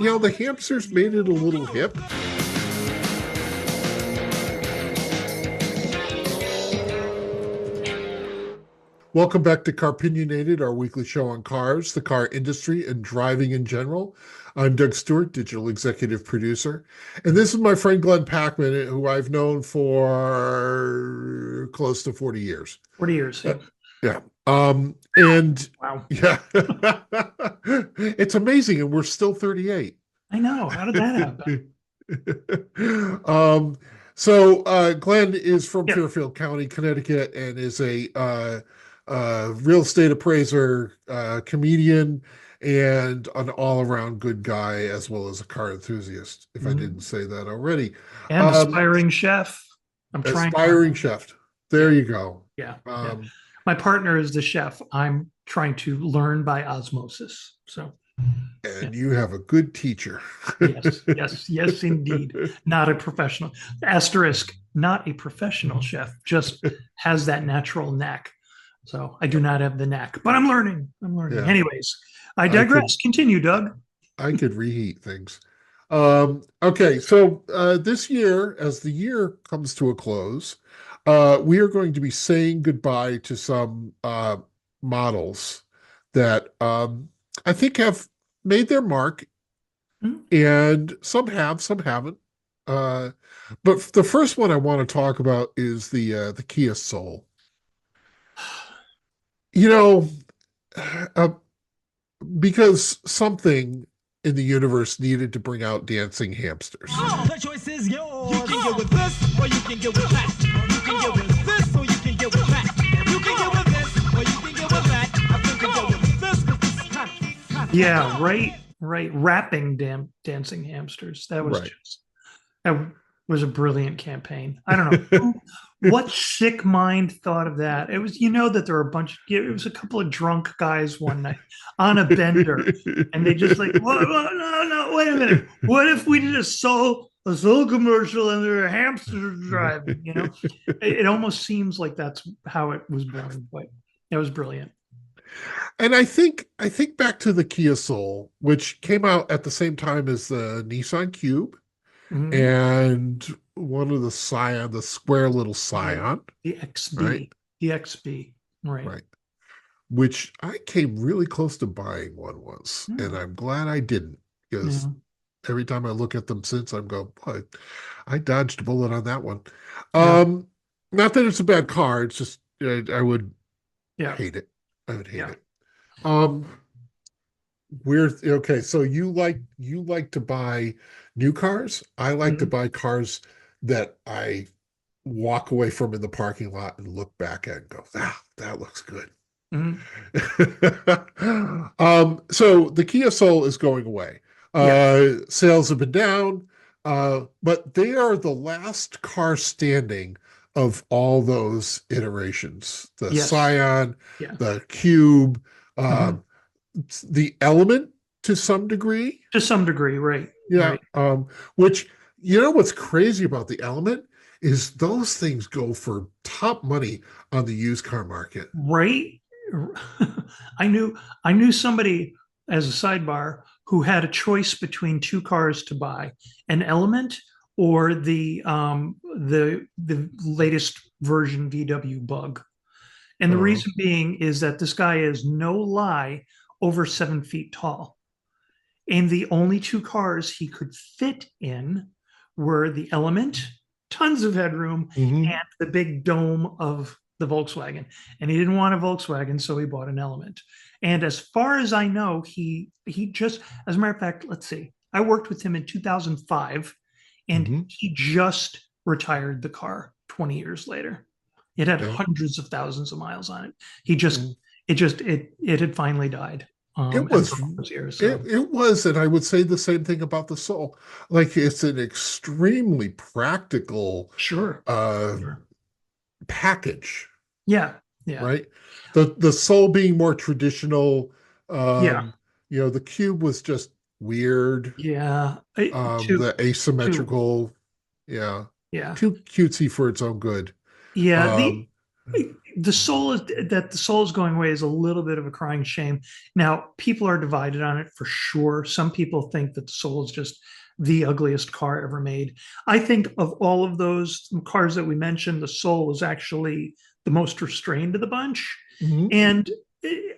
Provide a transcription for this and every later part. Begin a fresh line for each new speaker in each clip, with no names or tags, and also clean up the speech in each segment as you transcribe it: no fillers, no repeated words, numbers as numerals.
the hamsters made it a little hip. Welcome back to Car-Pinionated, our weekly show on cars, the car industry, and driving in general. I'm Doug Stewart, digital executive producer. And this is my friend Glenn Packman, who I've known for close to 40 years.
40 years.
Yeah. And
wow.
Yeah, it's amazing. And we're still 38.
I know. How did that
happen? Glenn is from
Yeah.
Fairfield County, Connecticut, and is a real estate appraiser, comedian, and an all-around good guy, as well as a car enthusiast, if I didn't say that already.
And aspiring chef. I'm trying.
Aspiring chef. There you go.
Yeah. My partner is the chef. I'm trying to learn by osmosis. So.
And you have a good teacher.
Yes, indeed. Not a professional. Asterisk, not a professional chef, just has that natural knack. So I do not have the knack, but I'm learning. Yeah. Anyways, I digress. Continue, Doug.
I could reheat things. Okay, so this year, as the year comes to a close, we are going to be saying goodbye to some models that I think have made their mark, and some have, some haven't. But the first one I want to talk about is the Kia Soul. Because something in the universe needed to bring out dancing hamsters.
Oh, the choice is yours. You can get with this, or you can get with that. You can get with this, or you can get with that. You can get with this, or you can get with that. I think you can get with this, because this is kind of.
Yeah, right. Rapping dancing hamsters. That was that was a brilliant campaign. I don't know what sick mind thought of that. It was, that there were it was a couple of drunk guys one night on a bender, and they just like, no, wait a minute. What if we did a soul commercial and there are hamsters driving? It almost seems like that's how it was born, but it was brilliant.
And I think back to the Kia Soul, which came out at the same time as the Nissan Cube, and one of the Scion, the square little Scion,
the XB, right? The XB, right?
Which I came really close to buying one once, and I'm glad I didn't, because every time I look at them since, I'm going, boy, I dodged a bullet on that one. Not that it's a bad car; it's just I would hate it. I would hate it. Okay, so you like to buy new cars. I like to buy cars that I walk away from in the parking lot and look back at and go, that looks good. So the Kia Soul is going away. Sales have been down, but they are the last car standing of all those iterations. The Scion, the Cube, the Element to some degree.
To some degree, right.
Yeah. Right. Which, what's crazy about the Element is those things go for top money on the used car market.
Right. I knew somebody, as a sidebar, who had a choice between two cars to buy, an Element or the latest version VW Bug. And the reason being is that this guy is, no lie, over 7 feet tall. And the only two cars he could fit in were the Element, tons of headroom, and the big dome of the Volkswagen. And he didn't want a Volkswagen, so he bought an Element. And as far as I know, he just, as a matter of fact, let's see, I worked with him in 2005, and he just retired the car 20 years later. It had hundreds of thousands of miles on it. It had finally died.
It was, and I would say the same thing about the Soul. Like, it's an extremely practical, package.
Yeah.
Right. The Soul being more traditional. The Cube was just weird.
Yeah.
The asymmetrical. Too cutesy for its own good.
Yeah. the soul is going away is a little bit of a crying shame. Now, people are divided on it for sure. Some people think that the soul is just the ugliest car ever made. I think of all of those cars that we mentioned, the soul is actually the most restrained of the bunch.
Mhm.
And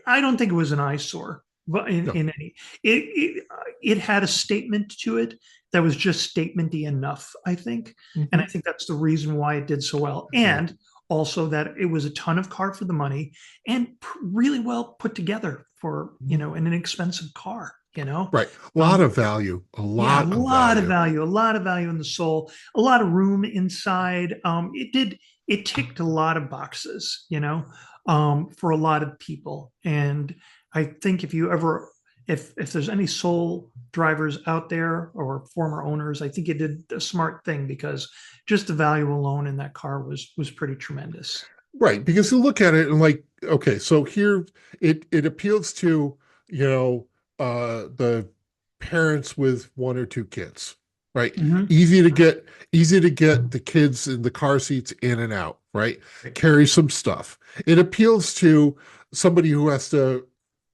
I don't think it was an eyesore, but
No.
in any, it had a statement to it that was just statementy enough, I think. And I
Mhm.
think that's the reason why it did so well. And also that it was a ton of car for the money and really well put together for, an inexpensive car,
Right. A lot
Um,
of value. A
yeah, a
lot of
lot of
value.
value, a lot of value in the soul, a lot of room inside. It ticked a lot of boxes, for a lot of people. And I think if there's any soul drivers out there or former owners, I think it did a smart thing because just the value alone in that car was pretty tremendous.
Right. Because you look at it and like, okay, so here it appeals to, the parents with one or two kids, right?
Mhm.
Easy to get the kids in the car seats in and out, right?
Right.
Carry some stuff. It appeals to somebody who has to,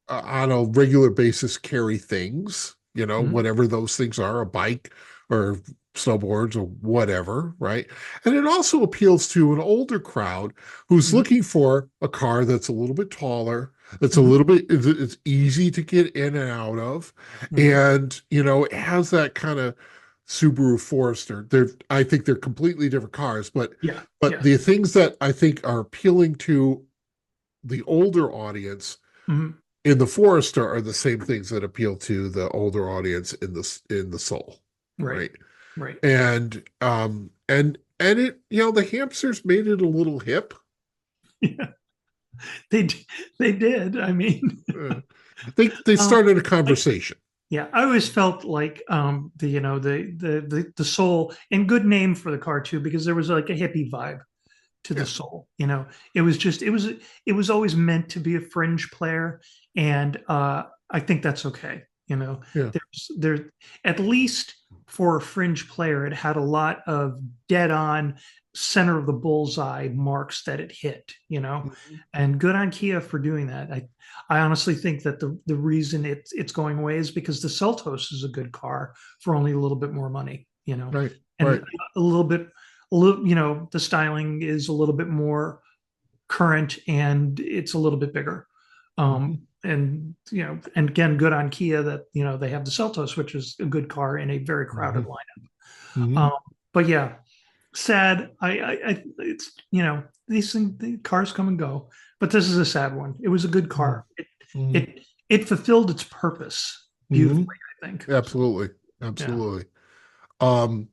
on a regular basis, carry things,
Mhm.
whatever those things are, a bike or snowboards or whatever, right? And it also appeals to an older crowd who's
Mhm.
looking for a car that's a little bit taller, that's a
Mhm.
little bit, it's easy to get in and out of,
Mhm.
and it has that kind of Subaru Forester. I think they're completely different cars, but
Yeah.
but
Yeah.
the things that I think are appealing to the older audience
Mhm.
in the Forester are the same things that appeal to the older audience in the Soul,
Right.
right?
Right.
And it, the hamsters made it a little hip.
Yeah. They they did. I mean,
Uh, they
um,
started a
I,
conversation.
yeah, I always felt like the soul and good name for the car too because there was like a hippie vibe to the
Yeah,
soul. It was always meant to be a fringe player, and I think that's okay.
yeah.
There at least for a fringe player, it had a lot of dead on center of the bullseye marks that it hit.
Mhm.
And good on Kia for doing that. I honestly think that the reason it's going away is because the Seltos is a good car for only a little bit more money.
Right,
And
right.
a little, the styling is a little bit more current and it's a little bit bigger.
Mhm.
And again, good on Kia that, they have the Seltos, which is a good car in a very crowded
Mhm.
lineup.
Mhm.
But yeah, sad. It's, these things, the cars come and go, but this is a sad one. It was a good
Mhm.
car. It,
Mhm.
it, it fulfilled its purpose beautifully,
Mhm.
I think. So,
Absolutely,
yeah,
absolutely. Um,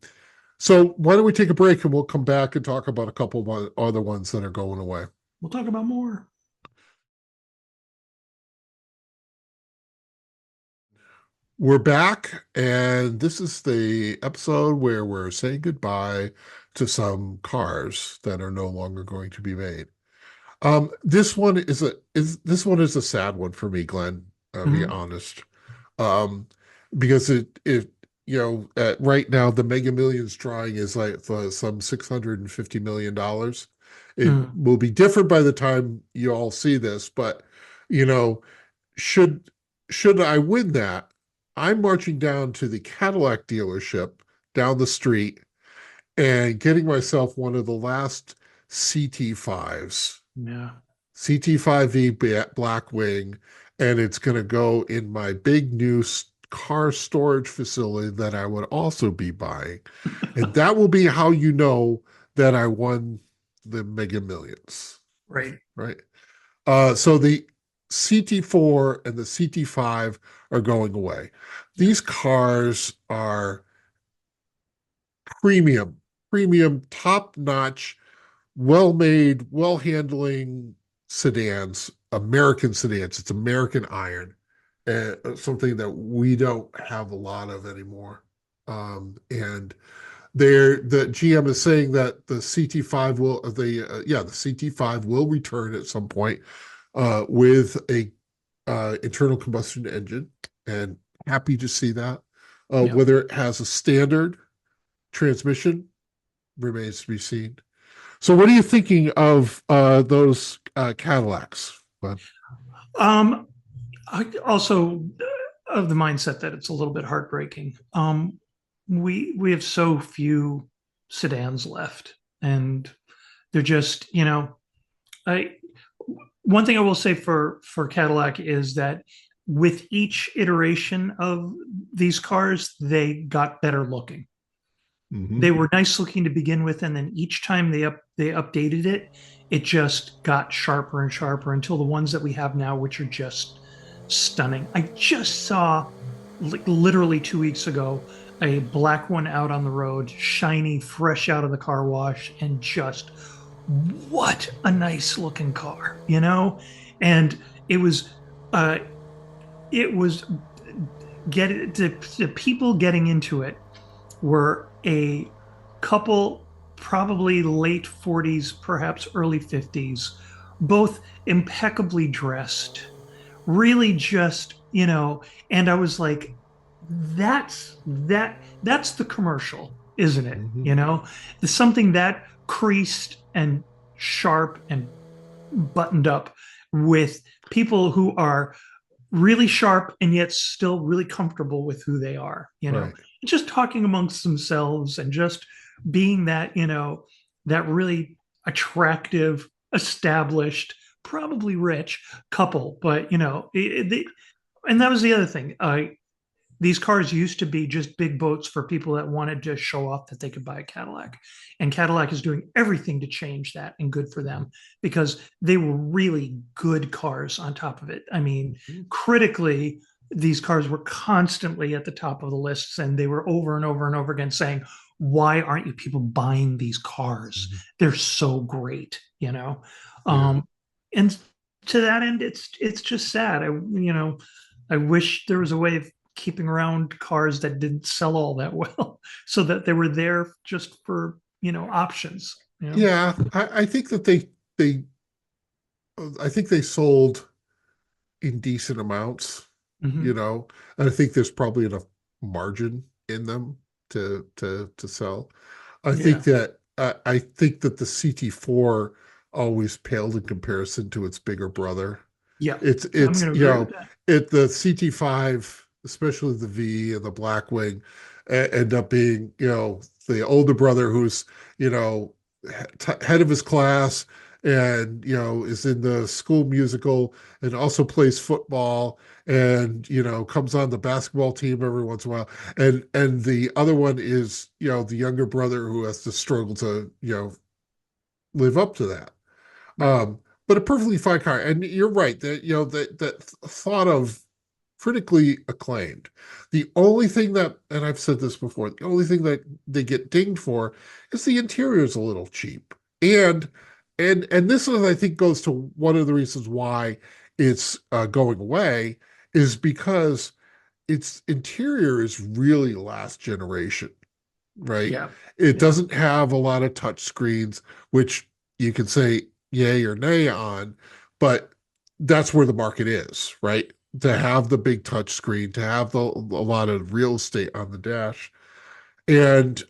so why don't we take a break and we'll come back and talk about a couple of other ones that are going away.
we'll talk about more.
We're back, and this is the episode where we're saying goodbye to some cars that are no longer going to be made. This one is a sad one for me, Glenn. I'll be
Mhm.
honest, um, because right now the Mega Millions drawing is like some $650 million. It
Mhm.
will be different by the time you all see this, but you know, should should I win that, I'm marching down to the Cadillac dealership down the street and getting myself one of the last CT5s.
Yeah.
CT5V Blackwing, and it's going to go in my big new car storage facility that I would also be buying. And that will be how you know that I won the Mega Millions,
Right.
right? So the CT4 and the CT5 are going away.
Yeah.
These cars are premium, premium, top notch, well made, well handling sedans, American sedans. It's American iron, something that we don't have a lot of anymore. And the GM is saying that the CT5 will the CT5 will return at some point with a internal combustion engine, and happy to see that.
Yeah.
Whether it has a standard transmission remains to be seen. So what are you thinking of those Cadillacs? Well,
I also of the mindset that it's a little bit heartbreaking. We have so few sedans left, and they're just, I one thing I will say for Cadillac is that with each iteration of these cars, they got better looking. They were nice looking to begin with, and then each time they updated it, it just got sharper and sharper until the ones that we have now, which are just stunning. I just saw, like, literally 2 weeks ago, a black one out on the road, shiny, fresh out of the car wash, and just what a nice looking car, And it was, uh, it was the people getting into it were a couple, probably late 40s, perhaps early 50s, both impeccably dressed, really just, and I was like, that's the commercial, isn't it? It's something that creased and sharp and buttoned up with people who are really sharp and yet still really comfortable with who they are,
right.
just talking amongst themselves and just being that, that really attractive, established, probably rich couple. But, and that was the other thing. These cars used to be just big boats for people that wanted to show off that they could buy a Cadillac. And Cadillac is doing everything to change that, and good for them, because they were really good cars on top of it. I mean, critically, these cars were constantly at the top of the lists, and they were over and over and over again saying, why aren't you people buying these cars? They're so great, And to that end, it's just sad. I wish there was a way of keeping around cars that didn't sell all that well, so that they were there just for, options.
Yeah, I think that they I think they sold in decent amounts,
Mhm.
and I think there's probably enough margin in them to sell.
Yeah.
I think that the CT4 always paled in comparison to its bigger brother.
Yeah. I'm
It's
going to agree with that.
the CT5, especially the V and the Blackwing, end up being, the older brother who's, head of his class, and is in the school musical, and also plays football, and comes on the basketball team every once in a while, and the other one is, the younger brother who has to struggle to, live up to that.
Right.
But a perfectly fine car. And you're right that that thought of critically acclaimed. The only thing that, and I've said this before, the only thing that they get dinged for is the interior is a little cheap. And and this is, I think, goes to one of the reasons why it's going away, is because its interior is really last generation, right?
Yeah.
It
Yeah.
doesn't have a lot of touch screens, which you can say yay or nay on, but that's where the market is, right? To have the big touch screen, to have a lot of real estate on the dash. And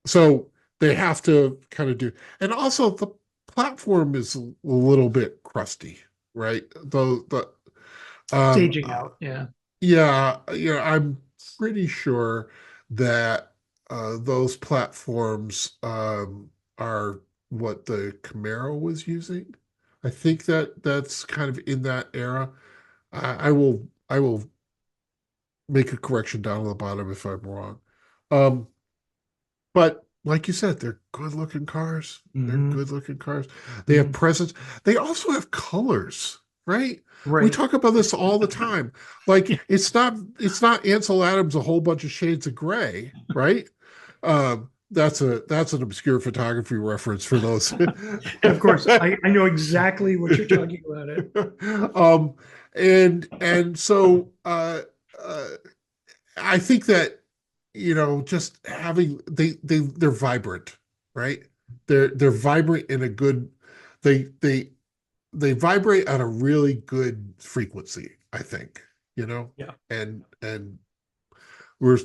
so they have to kind of do, and also the platform is a little bit crusty, right? Um,
Staging out. Yeah.
yeah, I'm pretty sure that those platforms are what the Camaro was using. I think that that's kind of in that era. I will make a correction down at the bottom if I'm wrong. Um, but like you said, they're good looking cars. They're
Hmm.
good looking cars. They have presence. They also have colors, right? We
Right.
talk about this all the time. Like, it's not Ansel Adams a whole bunch of shades of gray, right? That's an obscure photography reference for those.
Of course, I know exactly what you're talking about. It.
um, and so uh, I think that, just having, they're vibrant, right? They're vibrant in a good, they they they vibrate at a really good frequency, I think,
Yeah.
and we're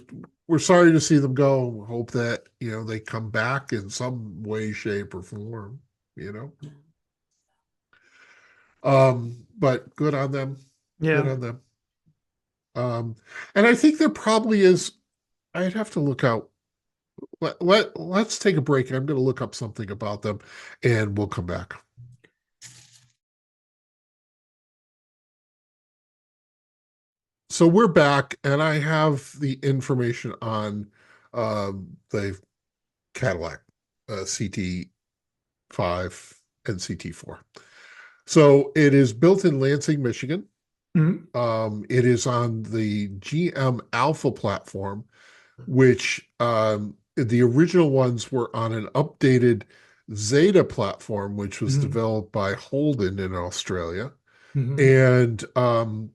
we're sorry to see them go. We hope that, they come back in some way, shape, or form, you know. But good on them. Good
Yeah.
on them. And I think there probably is, I'd have to look out. Let's take a break. I'm going to look up something about them and we'll come back. So we're back, and I have the information on the Cadillac CT5 and CT4. So it is built in Lansing, Michigan.
Mhm.
It is on the GM Alpha platform, which the original ones were on an updated Zeta platform, which was
Mhm.
developed by Holden in Australia.
Mhm.
And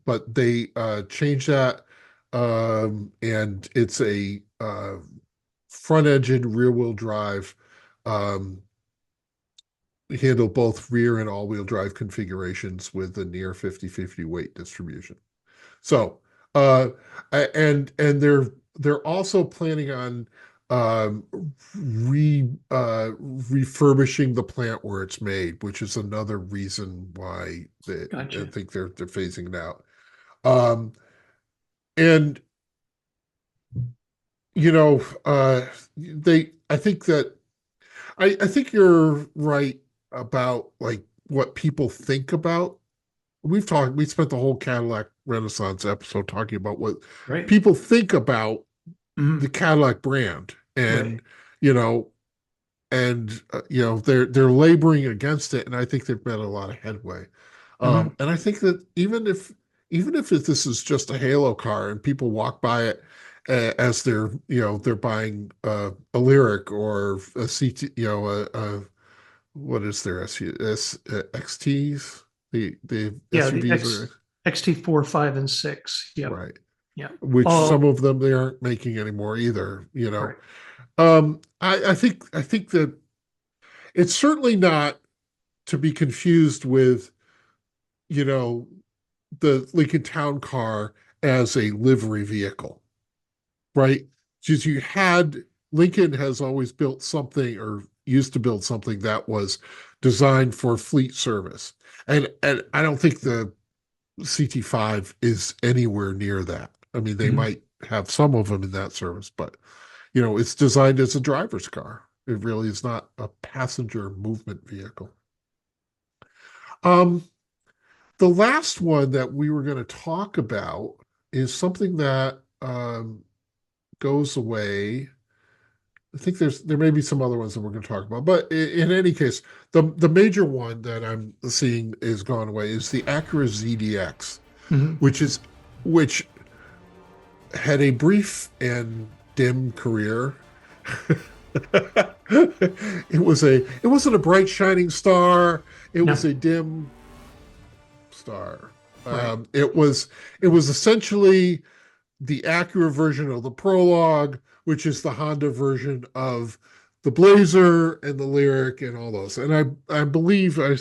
but they changed that, and it's a front-engine rear-wheel drive, um, handle both rear and all-wheel drive configurations with a near 50-50 weight distribution. So, and they're also planning on um, refurbishing the plant where it's made, which is another reason why I
Gotcha.
think they're phasing it out. And I think that I think you're right about like what people think about. We spent the whole Cadillac Renaissance episode talking about what
Right.
people think about the
Mhm.
Cadillac brand,
Right.
you know they're laboring against it, and I think they've made a lot of headway.
Mhm.
And I think that even if this is just a halo car and people walk by it as they're buying a Lyric or a CT, what is their XTs, the
Yeah, the
SUVs are
XT4, 5, and 6. Yep.
right,
Yeah.
which some
All
of them they aren't making anymore either.
right.
I think that it's certainly not to be confused with, you know, the Lincoln Town Car as a livery vehicle, right? Because Lincoln has always built something or used to build something that was designed for fleet service. And I don't think the CT5 is anywhere near that. I mean, they
Mhm.
might have some of them in that service, but it's designed as a driver's car. It really is not a passenger movement vehicle. Um, the last one that we were going to talk about is something that goes away. I think there may be some other ones that we're going to talk about, but in any case, the major one that I'm seeing is gone away is the Acura ZDX,
Mhm.
which had a brief and dim career. It wasn't a bright shining star. It was
No.
a dim star.
Right.
It was essentially the Acura version of the Prologue, which is the Honda version of the Blazer and the Lyric and all those. And I believe I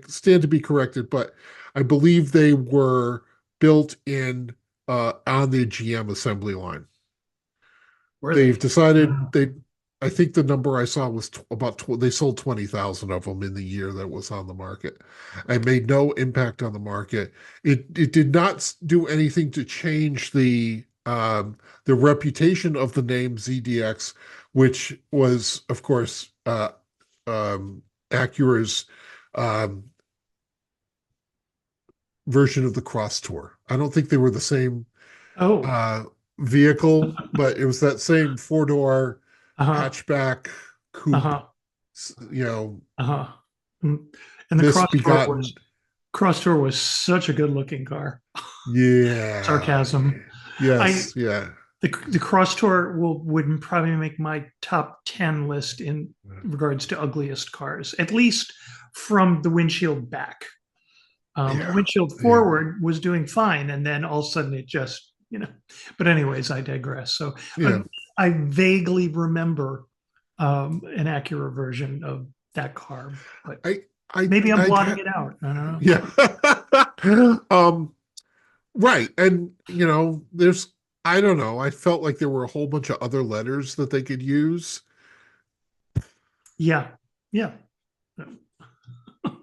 stand to be corrected, but I believe they were built in on the GM assembly line.
Were
They've
they?
decided
No.
I think the number I saw was they sold 20,000 of them in the year that was on the market. I made no impact on the market. It did not do anything to change the reputation of the name ZDX, which was, of course, Acura's um, version of the Cross Tour. I don't think they were the same
Oh.
uh, vehicle, but it was that same four-door
Uh-huh.
hatchback coupe.
Uh-huh.
You know,
Uh-huh. Mm. And the
this begotten,
Cross Tour was such a good looking car.
yeah,
Sarcasm. I
yes, yeah.
the Cross Tour would probably make my top 10 list in regards to ugliest cars, at least from the windshield back.
Yeah,
Windshield
yeah,
forward was doing fine, and then all of a sudden it just, But anyways, I digress. So
yeah.
I vaguely remember an Acura version of that car, but
I, I,
maybe I'm
I,
blotting it out. I don't know.
yeah. Right, and there's I don't know. I felt like there were a whole bunch of other letters that they could use.
Yeah. Yeah.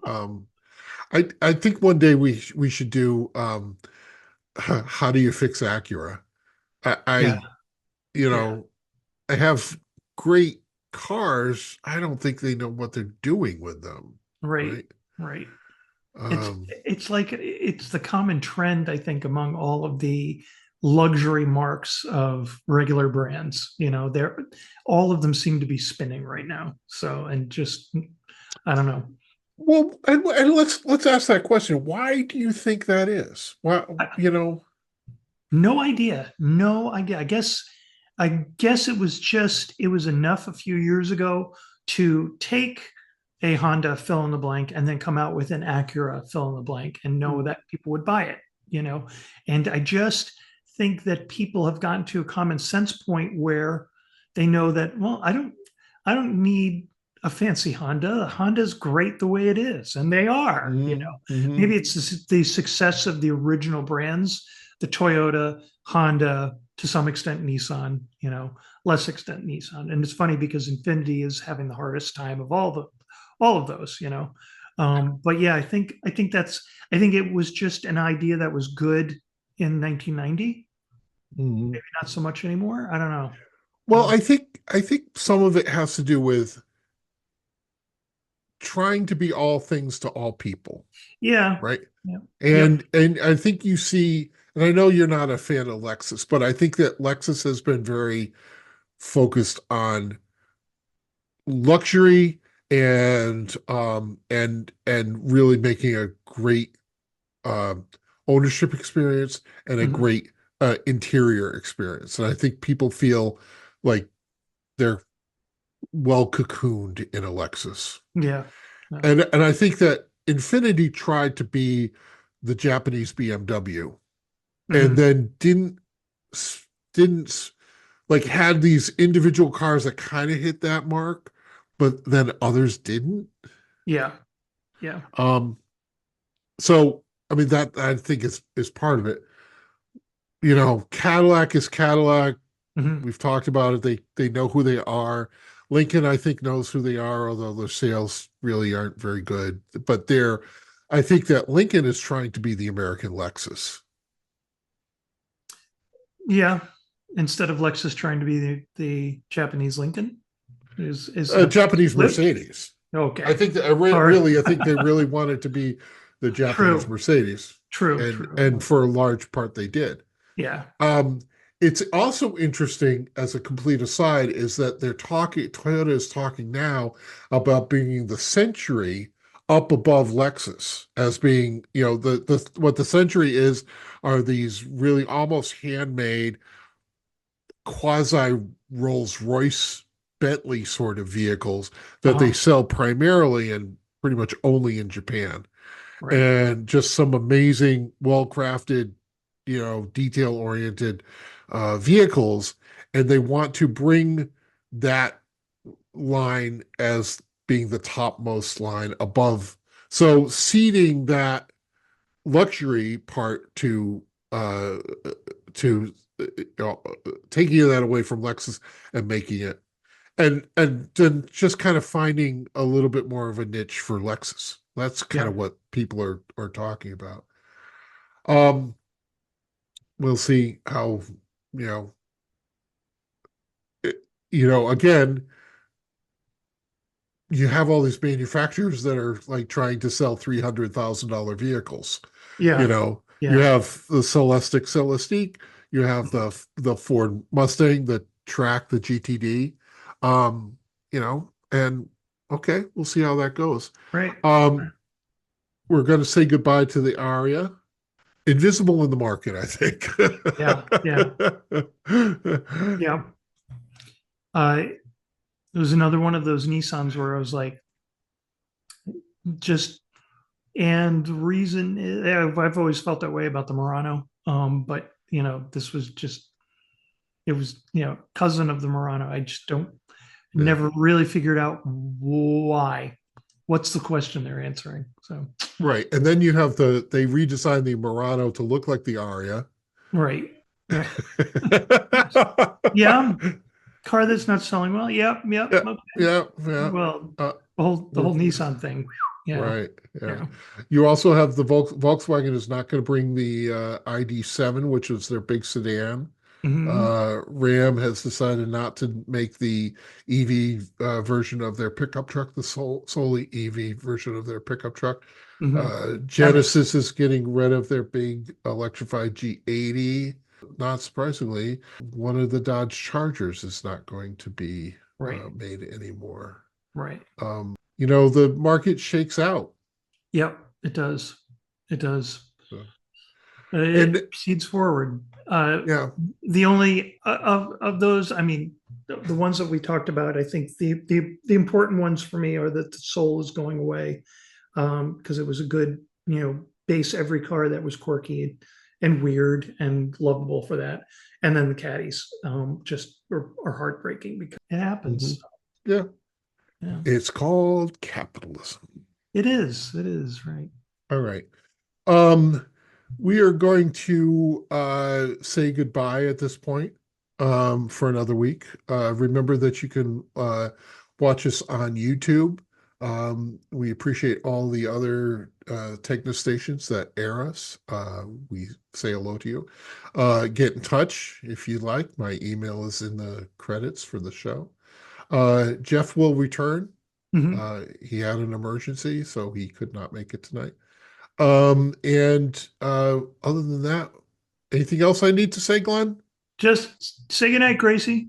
Um, I think one day we should do how do you fix Acura?
Yeah.
You
Yeah.
know, I have great cars. I don't think they know what they're doing with them,
Right.
right?
Right. It's
Um,
it's like it's the common trend, I think, among all of the luxury marks of regular brands. They're all of them seem to be spinning right now. So, and just I don't know.
well, and let's ask that question. Why do you think that is? Why, you know,
No idea. No idea. I guess it was enough a few years ago to take a Honda fill in the blank and then come out with an Acura fill in the blank and know that people would buy it, you know. And I just think that people have gotten to a common sense point where they know that, well, I don't need a fancy Honda. Honda's great the way it is, and they are.
mhm, mhm,
Maybe it's the success of the original brands, the Toyota, Honda, to some extent Nissan, less extent Nissan. And it's funny because Infinity is having the hardest time of all of those. But yeah, I think it was just an idea that was good in 1990.
mhm.
Maybe not so much anymore. I don't know.
Well, I think some of it has to do with trying to be all things to all people,
Yeah.
right?
Yeah. Yep.
And I think you see, and I know you're not a fan of Lexus, but I think that Lexus has been very focused on luxury and really making a great um ownership experience and a
Mhm.
great interior experience. And I think people feel like they're well cocooned in a Lexus.
Yeah. No.
And I think that Infinity tried to be the Japanese BMW and
Mhm.
then didn't like had these individual cars that kind of hit that mark, but then others didn't.
Yeah. Yeah.
Um, so I mean that I think is part of it. You know, Cadillac is Cadillac.
Mhm.
We've talked about it. They know who they are. Lincoln, I think, knows who they are, although their sales really aren't very good. But I think that Lincoln is trying to be the American Lexus.
Yeah. Instead of Lexus trying to be the Japanese Lincoln, is have
Japanese
lived.
Mercedes. I
Okay.
think that
All right.
I think they really wanted to be the Japanese
True.
Mercedes,
True.
and
True.
for a large part they did.
Yeah.
Um, it's also interesting, as a complete aside, is that Toyota is talking now about bringing the Century up above Lexus as being, the what the Century is are these really almost handmade quasi Rolls-Royce Bentley sort of vehicles that they
Uh-huh.
sell primarily and pretty much only in Japan.
Right.
And just some amazing, well-crafted, detail-oriented vehicles. And they want to bring that line as being the topmost line above. So ceding that luxury part to taking that away from Lexus and making it and then just kind of finding a little bit more of a niche for Lexus. That's kind
Yeah.
of what people are talking about. Um, we'll see how, you know, again, you have all these manufacturers that are like trying to sell $300,000 vehicles. You
Yeah.
know, you
Yeah.
have the Celestiq, you have the Ford Mustang, the Track, the GTD. And okay, we'll see how that goes.
Right.
Um, we're going to say goodbye to the Aria. Invisible in the market, I think.
Yeah. Yeah. Yeah. It was another one of those Nissans where I was like, just and the reason I've always felt that way about the Murano. But this was just it was cousin of the Murano. I just don't
Yeah.
never really figured out why. What's the question they're answering? So
Right. And then you have they redesigned the Murano to look like the Aria.
right. Yeah. Car that's not selling well. Yep.
Yeah,
Okay.
yeah, yeah.
Well,
Uh,
the whole Nissan thing. Yeah.
right. Yeah.
Yeah.
You also have the Volkswagen is not going to bring the ID.7, which is their big sedan.
Mhm.
Ram has decided not to make the EV version of their pickup truck, the solely EV version of their pickup truck.
Mhm.
Genesis is getting rid of their big electrified G80. Not surprisingly, one of the Dodge Chargers is not going to be
Right.
made anymore.
Right.
The market shakes out.
Yep. It does. It does.
So,
It
and
proceeds forward.
yeah,
The only of those, I mean, the ones that we talked about, I think the important ones for me are that the Soul is going away, because it was a good, base every car that was quirky and weird and lovable for that. And then the caddies just are heartbreaking because it happens.
yeah,
Yeah,
it's called capitalism.
it is. It is, right.
All right. Um, we are going to say goodbye at this point for another week. Remember that you can watch us on YouTube. We appreciate all the other Techno stations that air us. We say hello to you. Get in touch if you like. My email is in the credits for the show. Jeff will return.
Mhm.
He had an emergency, so he could not make it tonight. And other than that, anything else I need to say, Glenn?
Just say goodnight, Gracie.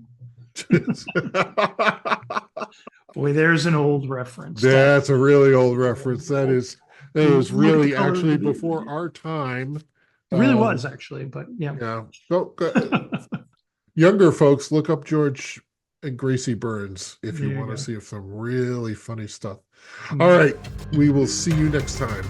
Boy, there's an old reference.
That's a really old reference. That is
Look at the
really
color of
actually
the-
before our time.
It really was actually, but yeah.
Yeah. Younger folks, look up George and Gracie Burns if you
There you
want to
go.
see some really funny stuff. All right. We will see you next time.